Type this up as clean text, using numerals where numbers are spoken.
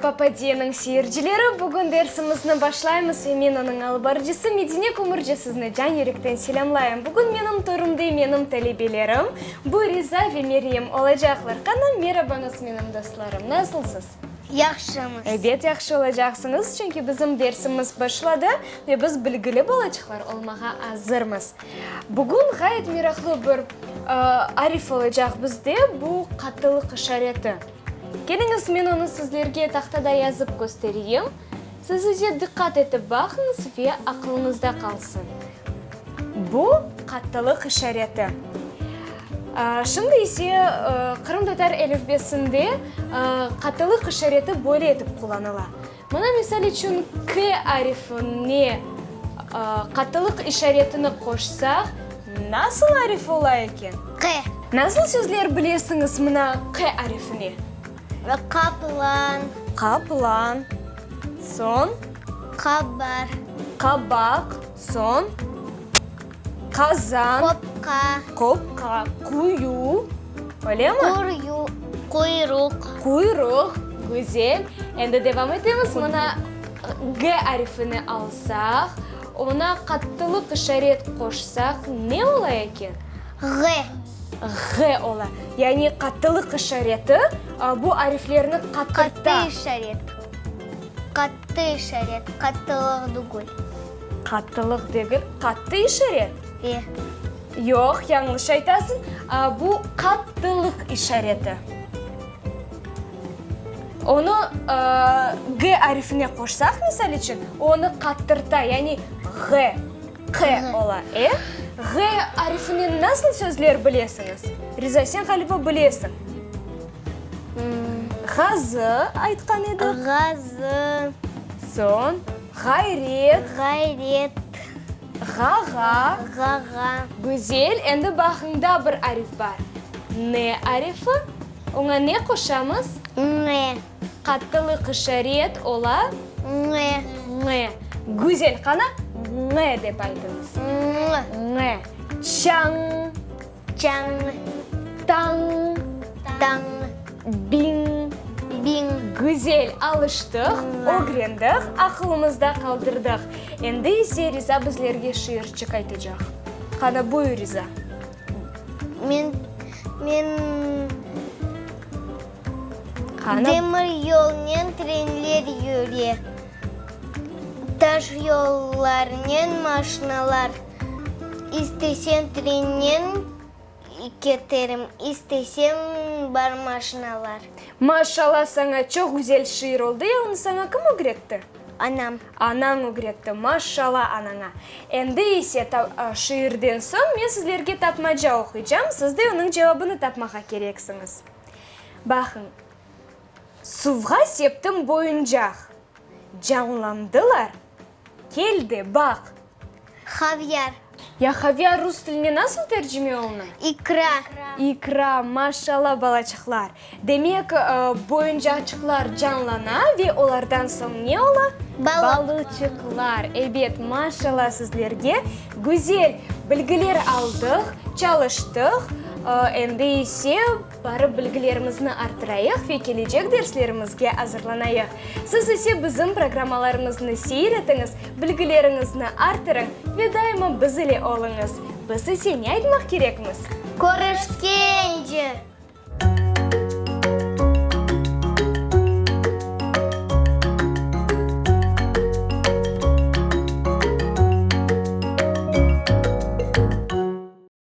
Пападияның сейіржілері, бүгін дәрсімізні башлаймыз, мен оның албаржысы Медине көміржесізні жан еріктен селямлайым. Бүгін менің тұрымды, менің тәлебелерім, бұл Риза ве Мерием олажақлар. Қана мерабаңыз менің достарым, насылсыз? Яқшымыз. Әбет яқшы олажақсыңыз, чөнки біздің дәрсіміз башлады, ve біз білгілі болачықлар олмаға азырмыз. Бүгін ғайет мерақлы бір ариф олажақ бізде, бұл қаттылық ішареті. Келіңіз, мен оны сіздерге тақтада язып көстерейім. Сіз өте диққат етіп бақыңыз ве ақылыңызда қалсын. Бұл қаттылық ішареті. Шынды есе Қырым татар әліпбесінде қаттылық ішареті бөле етіп қоланыла. Мұна мисал үшін К арифіне қаттылық ішаретіні қошсақ, насыл ариф ола екен? Қ. Насыл сөзлер білесіңіз мұна Қ арифіне? Қаплан. Қаплан. Сон? Қабар. Қабақ. Сон? Қазан. Қопқа. Қопқа. Құю. Öyle mi? Құйрық. Құйрық. Güzel. Енді devam etеміз. Мұна Г арифini алсақ, ona қаттылық işaret қошсақ, не ола екен? Г. Г ола. Яғни қаттылық işareti bu арифлеріні қаттырта. Қатты işaret. Қатты işaret. Қаттылық дүгіл. Қаттылық дегіл. Қатты işaret? Yok, yanlış айтасың. Bu қаттылық işareti. Onu G arifine қошсақ, misal için, onu қаттырта, yani G, Q ola. G arifine nasıl sözler bilesiniz? Riza, sen galiba bilesің. Ғазы айтқан еді. Ғазы. Son, ғайрет. Ғайрет. Ғаға. Ғаға. Güzel, енді бақыңда бір ариф бар. Ne арифі? Оңа не қошамыз? Ң. Қаттылық işaret ola? Ң. Ң. Güzel, қана Ң деп айтыңыз. Ң. Чаң. Чаң. Таң. Таң. Биң. Биң. Güzel, алыштық, огрендік, ақылымызда қалдырдық. Енді есе Риза біздерге шиырчық айтacak. Қана бой Риза. Мен Қана темір yolмен тренлер юре. Таш yollarмен машиналар. İstesem треннен кетерім, istesem бар машиналар. Машалла, саңа çok güzel şiir oldu. Яғни саңа кім öğretti? Анам. Анаң öğretti. Машалла анаңа. Енді есе шиырден соң мен сіздерге тапмаca оқıyacağım. Сіз де оның жауабыны тапмаға керексіңіз. Бақың. Суға септім бойынжақ. Жанландылар. Келді, бақ. Хавьяр. Я Хавьяр рус тіліне насыл тәржіме олны? Икра. Икра, машалла балачықлар. Демек, бойынжақчықлар жанлана ве олардан соң не ола? Балычықлар. Әбет, машалла сіздерге. Güzel білгілер алдық, çalıştық. Енді есе барып білгілерімізді артырайық ве келечек дерслерімізге азырланайық. Сіз есе біздің программаларымызды сейретіңіз, білгілеріңізді артырың ве дайыма біз іле олыңыз. Біз есе не айтмақ керекміз? Көрішкенже.